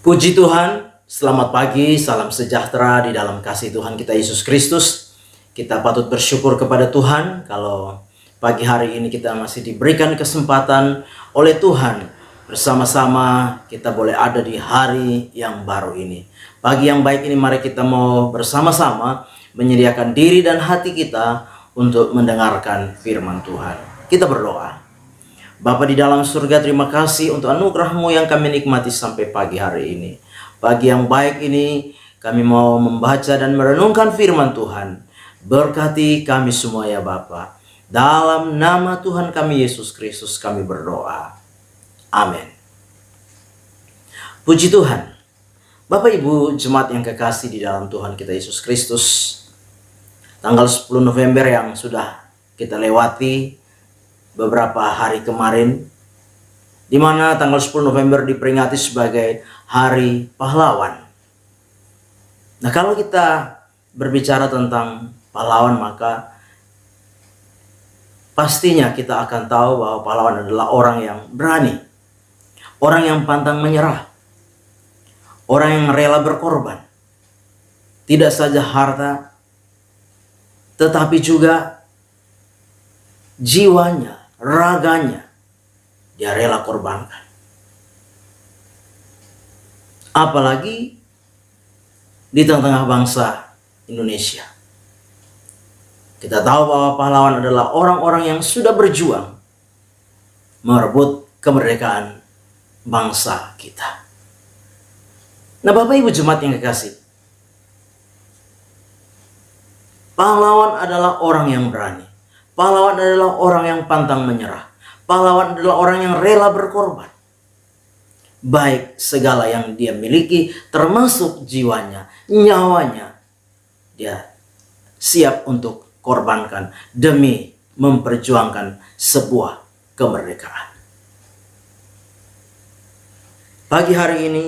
Puji Tuhan, selamat pagi, salam sejahtera di dalam kasih Tuhan kita Yesus Kristus. Kita patut bersyukur kepada Tuhan kalau pagi hari ini kita masih diberikan kesempatan oleh Tuhan. Bersama-sama kita boleh ada di hari yang baru ini. Pagi yang baik ini mari kita mau bersama-sama menyediakan diri dan hati kita untuk mendengarkan firman Tuhan. Kita berdoa. Bapa di dalam surga, terima kasih untuk anugerah-Mu yang kami nikmati sampai pagi hari ini. Pagi yang baik ini kami mau membaca dan merenungkan firman Tuhan. Berkati kami semua ya Bapa. Dalam nama Tuhan kami Yesus Kristus kami berdoa. Amin. Puji Tuhan. Bapak Ibu jemaat yang kekasih di dalam Tuhan kita Yesus Kristus. Tanggal 10 November yang sudah kita lewati beberapa hari kemarin, di mana tanggal 10 November diperingati sebagai Hari Pahlawan. Nah, kalau kita berbicara tentang pahlawan, maka pastinya kita akan tahu bahwa pahlawan adalah orang yang berani, orang yang pantang menyerah, orang yang rela berkorban. Tidak saja harta, tetapi juga jiwanya, raganya, dia rela korbankan. Apalagi di tengah-tengah bangsa Indonesia. Kita tahu bahwa pahlawan adalah orang-orang yang sudah berjuang merebut kemerdekaan bangsa kita. Nah, Bapak Ibu jemaat yang kekasih, pahlawan adalah orang yang berani. Pahlawan adalah orang yang pantang menyerah. Pahlawan adalah orang yang rela berkorban. Baik segala yang dia miliki, termasuk jiwanya, nyawanya, dia siap untuk korbankan demi memperjuangkan sebuah kemerdekaan. Pagi hari ini,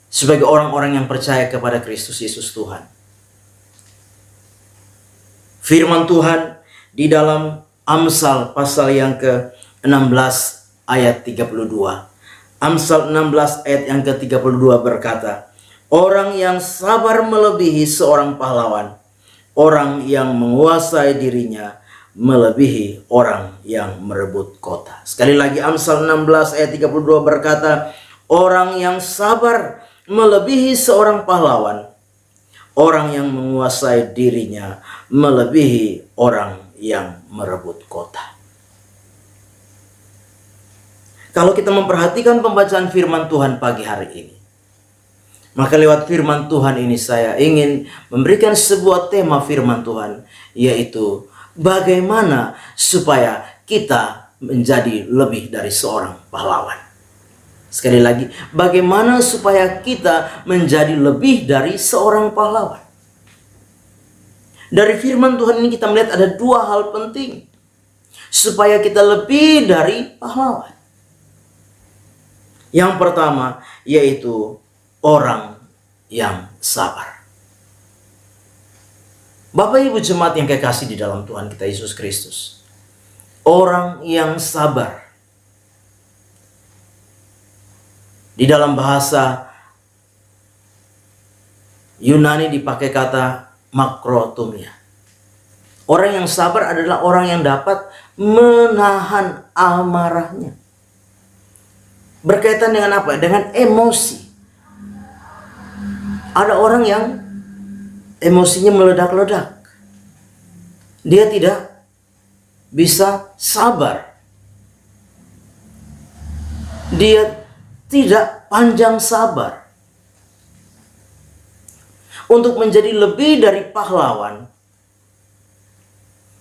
sebagai orang-orang yang percaya kepada Kristus Yesus Tuhan, firman Tuhan di dalam Amsal pasal yang ke-16 ayat 32. Amsal 16 ayat yang ke-32 berkata, orang yang sabar melebihi seorang pahlawan, orang yang menguasai dirinya melebihi orang yang merebut kota. Sekali lagi Amsal 16 ayat 32 berkata, orang yang sabar melebihi seorang pahlawan, orang yang menguasai dirinya melebihi orang yang merebut kota. Kalau kita memperhatikan pembacaan firman Tuhan pagi hari ini, maka lewat firman Tuhan ini saya ingin memberikan sebuah tema firman Tuhan, yaitu bagaimana supaya kita menjadi lebih dari seorang pahlawan. Sekali lagi, bagaimana supaya kita menjadi lebih dari seorang pahlawan? Dari firman Tuhan ini kita melihat ada dua hal penting supaya kita lebih dari pahlawan. Yang pertama yaitu orang yang sabar. Bapak Ibu jemaat yang kekasih di dalam Tuhan kita Yesus Kristus, orang yang sabar, di dalam bahasa Yunani dipakai kata makrotomia. Orang yang sabar adalah orang yang dapat menahan amarahnya. Berkaitan dengan apa? Dengan emosi. Ada orang yang emosinya meledak-ledak. Dia tidak bisa sabar. Dia tidak panjang sabar. Untuk menjadi lebih dari pahlawan,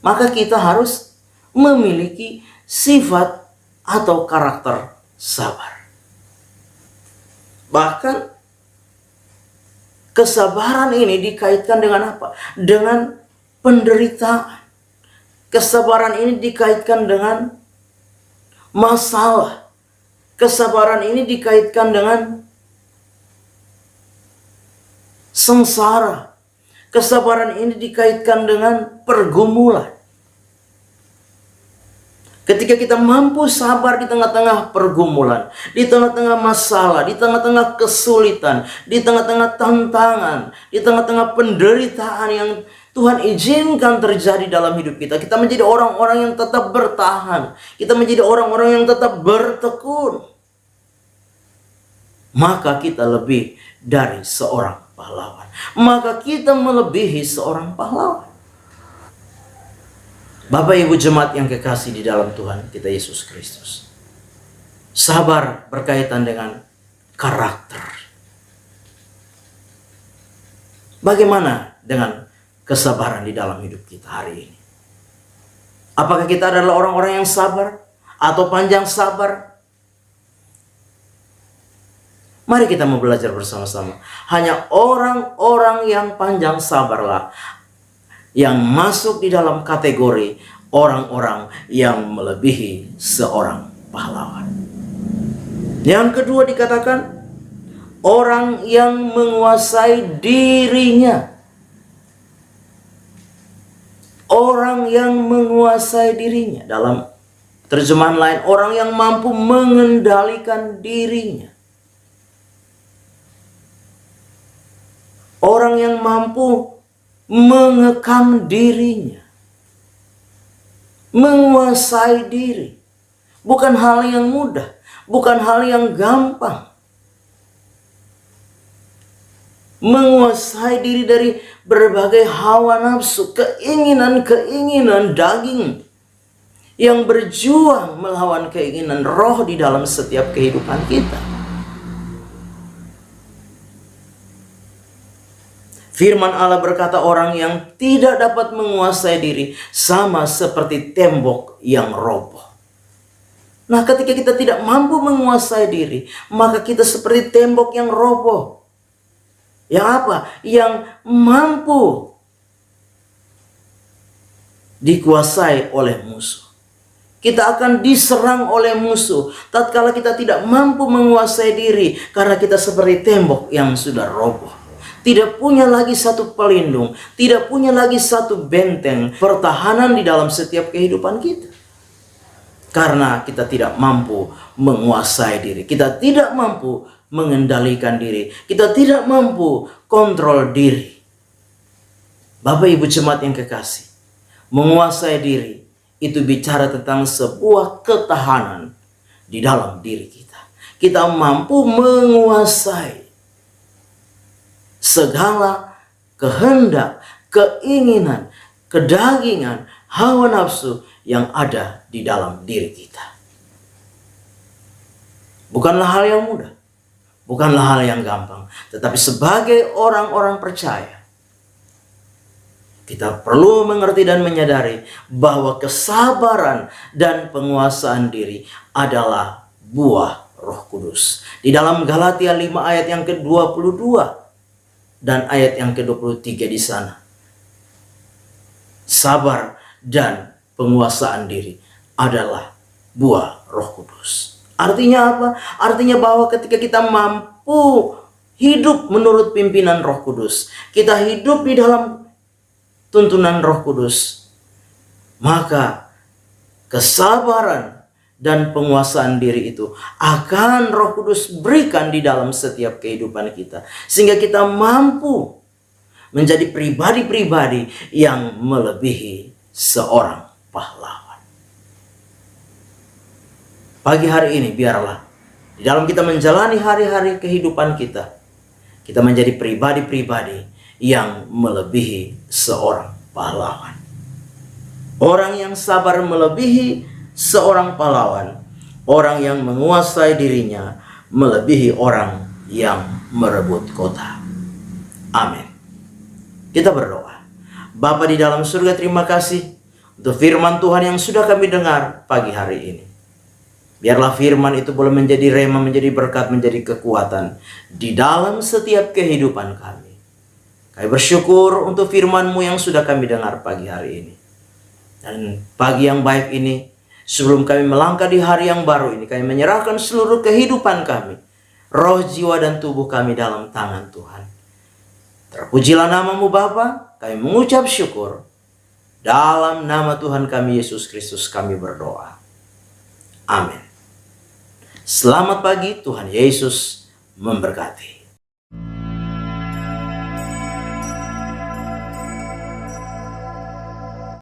maka kita harus memiliki sifat atau karakter sabar. Bahkan kesabaran ini dikaitkan dengan apa? Dengan penderitaan. Kesabaran ini dikaitkan dengan masalah. Kesabaran ini dikaitkan dengan sengsara. Kesabaran ini dikaitkan dengan pergumulan. Ketika kita mampu sabar di tengah-tengah pergumulan, di tengah-tengah masalah, di tengah-tengah kesulitan, di tengah-tengah tantangan, di tengah-tengah penderitaan yang Tuhan izinkan terjadi dalam hidup kita, kita menjadi orang-orang yang tetap bertahan. Kita menjadi orang-orang yang tetap bertekun. Maka kita lebih dari seorang pahlawan. Maka kita melebihi seorang pahlawan. Bapak Ibu jemaat yang kekasih di dalam Tuhan kita Yesus Kristus. Sabar berkaitan dengan karakter. Bagaimana dengan kesabaran di dalam hidup kita hari ini? Apakah kita adalah orang-orang yang sabar atau panjang sabar? Mari kita mau belajar bersama-sama. Hanya orang-orang yang panjang sabarlah yang masuk di dalam kategori orang-orang yang melebihi seorang pahlawan. Yang kedua dikatakan orang yang menguasai dirinya. Orang yang menguasai dirinya. Dalam terjemahan lain, orang yang mampu mengendalikan dirinya. Orang yang mampu mengekang dirinya, menguasai diri, bukan hal yang mudah, bukan hal yang gampang. Menguasai diri dari berbagai hawa nafsu, keinginan-keinginan daging yang berjuang melawan keinginan roh di dalam setiap kehidupan kita. Firman Allah berkata orang yang tidak dapat menguasai diri sama seperti tembok yang roboh. Nah, ketika kita tidak mampu menguasai diri, maka kita seperti tembok yang roboh. Yang apa? Yang mampu dikuasai oleh musuh. Kita akan diserang oleh musuh tatkala kita tidak mampu menguasai diri, karena kita seperti tembok yang sudah roboh. Tidak punya lagi satu pelindung, tidak punya lagi satu benteng pertahanan di dalam setiap kehidupan kita. Karena kita tidak mampu menguasai diri, kita tidak mampu mengendalikan diri, kita tidak mampu kontrol diri. Bapak Ibu jemaat yang kekasih, menguasai diri itu bicara tentang sebuah ketahanan di dalam diri kita. Kita mampu menguasai segala kehendak, keinginan, kedagingan, hawa nafsu yang ada di dalam diri kita. Bukanlah hal yang mudah, bukanlah hal yang gampang, tetapi sebagai orang-orang percaya, kita perlu mengerti dan menyadari bahwa kesabaran dan penguasaan diri adalah buah Roh Kudus. Di dalam Galatia 5 ayat yang ke-22 dan ayat yang ke-23 di sana. Sabar dan penguasaan diri adalah buah Roh Kudus. Artinya apa? Artinya bahwa ketika kita mampu hidup menurut pimpinan Roh Kudus, kita hidup di dalam tuntunan Roh Kudus, maka kesabaran dan penguasaan diri itu akan Roh Kudus berikan di dalam setiap kehidupan kita, sehingga kita mampu menjadi pribadi-pribadi yang melebihi seorang pahlawan. Pagi hari ini biarlah di dalam kita menjalani hari-hari kehidupan kita, kita menjadi pribadi-pribadi yang melebihi seorang pahlawan. Orang yang sabar melebihi seorang pahlawan. Orang yang menguasai dirinya melebihi orang yang merebut kota. Amin. Kita berdoa. Bapa di dalam surga, terima kasih untuk firman Tuhan yang sudah kami dengar pagi hari ini. Biarlah firman itu boleh menjadi rema, menjadi berkat, menjadi kekuatan di dalam setiap kehidupan kami. Kami bersyukur untuk firman-Mu yang sudah kami dengar pagi hari ini. Dan pagi yang baik ini, sebelum kami melangkah di hari yang baru ini, kami menyerahkan seluruh kehidupan kami, roh, jiwa, dan tubuh kami dalam tangan Tuhan. Terpujilah nama-Mu Bapa, kami mengucap syukur. Dalam nama Tuhan kami Yesus Kristus kami berdoa. Amin. Selamat pagi, Tuhan Yesus memberkati.